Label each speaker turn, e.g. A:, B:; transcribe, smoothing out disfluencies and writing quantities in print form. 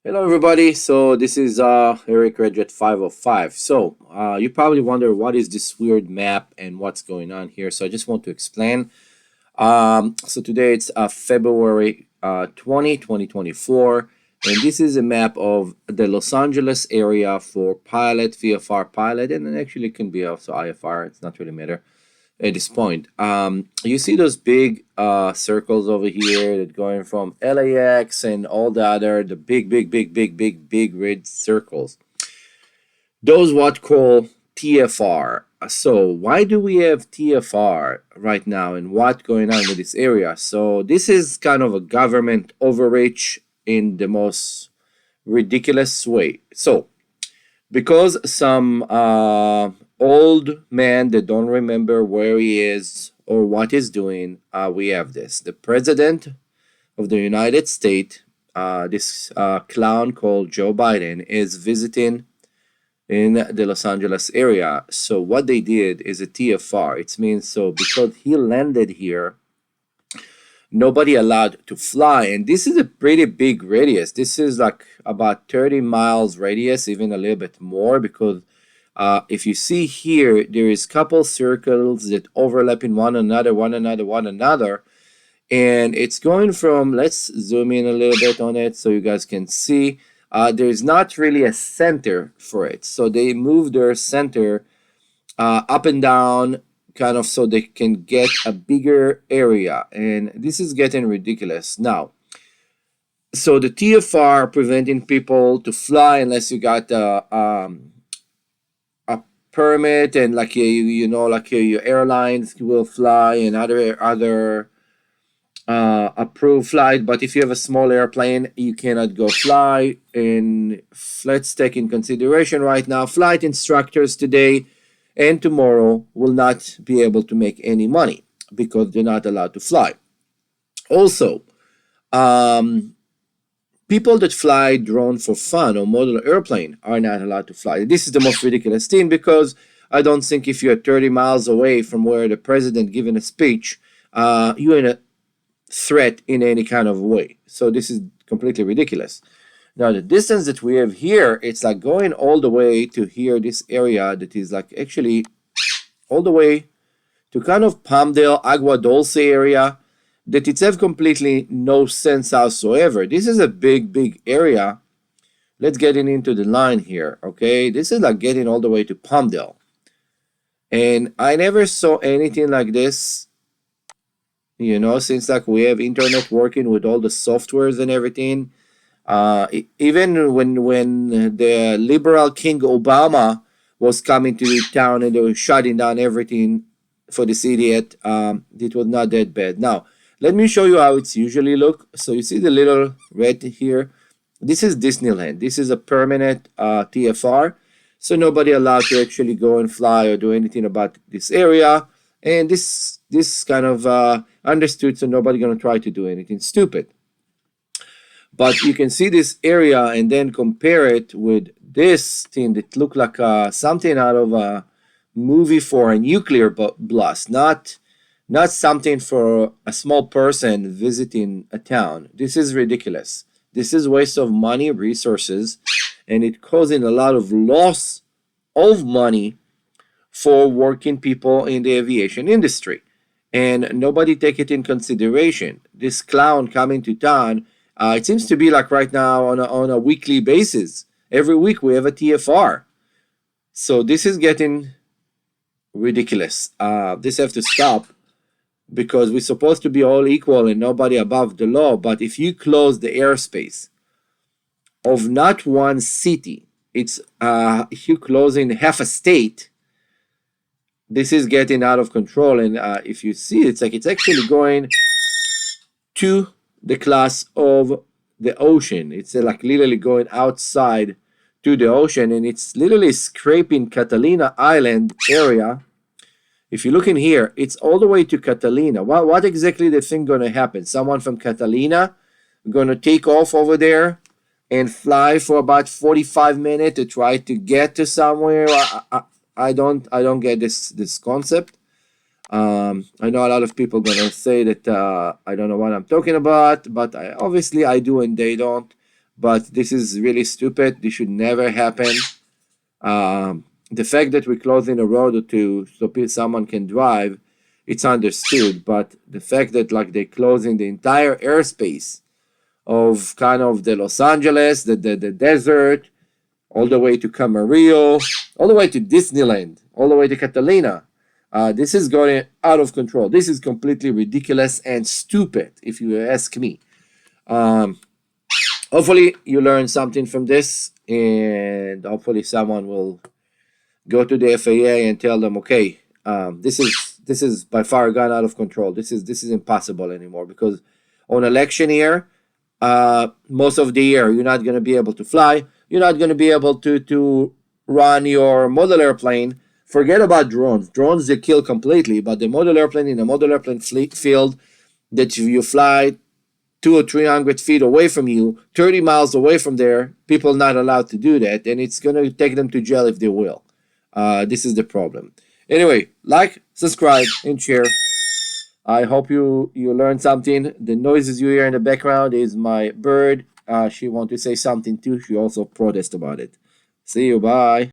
A: Hello everybody, so this is Eric Redjet 505. So you probably wonder what is this weird map and what's going on here. So I just want to explain. So today it's February 2024, and this is a map of the Los Angeles area for pilot, VFR pilot, and then actually it can be also IFR, it's not really matter at this point. You see those big circles over here that going from LAX and all the big red circles. Those what call TFR. So why do we have TFR right now and what going on with this area? So this is kind of a government overreach in the most ridiculous way. So because some old man that don't remember where he is or what he's doing, we have this. The president of the United States, this clown called Joe Biden, is visiting in the Los Angeles area. So what they did is a TFR. It means so because he landed here, nobody allowed to fly, and this is a pretty big radius. This is like about 30 miles radius, even a little bit more, because if you see here, there is couple circles that overlap in one another, and it's going from, let's zoom in a little bit on it so you guys can see, there's not really a center for it, so they move their center up and down kind of so they can get a bigger area, and this is getting ridiculous now. So the TFR preventing people to fly unless you got a permit, and like your airlines will fly and other approved flight, but if you have a small airplane you cannot go fly. And let's take in consideration right now, flight instructors today and tomorrow will not be able to make any money because they're not allowed to fly. Also, people that fly drone for fun or model airplane are not allowed to fly. This is the most ridiculous thing, because I don't think if you're 30 miles away from where the president giving a speech, you're in a threat in any kind of way. So this is completely ridiculous. Now the distance that we have here, it's like going all the way to here, this area that is like actually all the way to kind of Palmdale, Agua Dulce area, that it's have completely no sense whatsoever. This is a big area. Let's get into the line here, okay? This is like getting all the way to Palmdale. And I never saw anything like this, since like we have internet working with all the softwares and everything. Even when the liberal King Obama was coming to town and they were shutting down everything for this idiot, it was not that bad. Now, let me show you how it's usually look. So you see the little red here. This is Disneyland. This is a permanent TFR. So nobody allowed to actually go and fly or do anything about this area. And this kind of understood, so nobody gonna try to do anything stupid. But you can see this area and then compare it with this thing that looked like something out of a movie for a nuclear blast, not something for a small person visiting a town. This is ridiculous. This is waste of money, resources, and it causing a lot of loss of money for working people in the aviation industry. And nobody take it in consideration. This clown coming to town, it seems to be like right now on a weekly basis. Every week we have a TFR. So this is getting ridiculous. This have to stop, because we're supposed to be all equal and nobody above the law. But if you close the airspace of not one city, it's if you closing half a state, this is getting out of control. And if you see, it's like it's actually going to the class of the ocean. It's like literally going outside to the ocean, and it's literally scraping Catalina Island area. If you look in here, it's all the way to Catalina. What exactly the thing going to happen? Someone from Catalina going to take off over there and fly for about 45 minutes to try to get to somewhere? I don't get this concept. I know a lot of people gonna say that I don't know what I'm talking about, but obviously I do and they don't. but this is really stupid. This should never happen. The fact that we're closing a road or two so someone can drive, it's understood. But the fact that like they're closing the entire airspace of kind of the Los Angeles, the desert, all the way to Camarillo, all the way to Disneyland, all the way to Catalina. This is going out of control. This is completely ridiculous and stupid, if you ask me. Hopefully you learn something from this, and hopefully someone will go to the FAA and tell them, okay, this is by far gone out of control. This is impossible anymore, because on election year, most of the year you're not going to be able to fly. You're not going to be able to run your model airplane. Forget about drones. Drones they kill completely, but the model airplane in a model airplane field that you fly 200 or 300 feet away from you, 30 miles away from there, people are not allowed to do that, and it's going to take them to jail if they will. This is the problem. Anyway, like, subscribe, and share. I hope you learned something. The noises you hear in the background is my bird. She wants to say something too. She also protest about it. See you. Bye.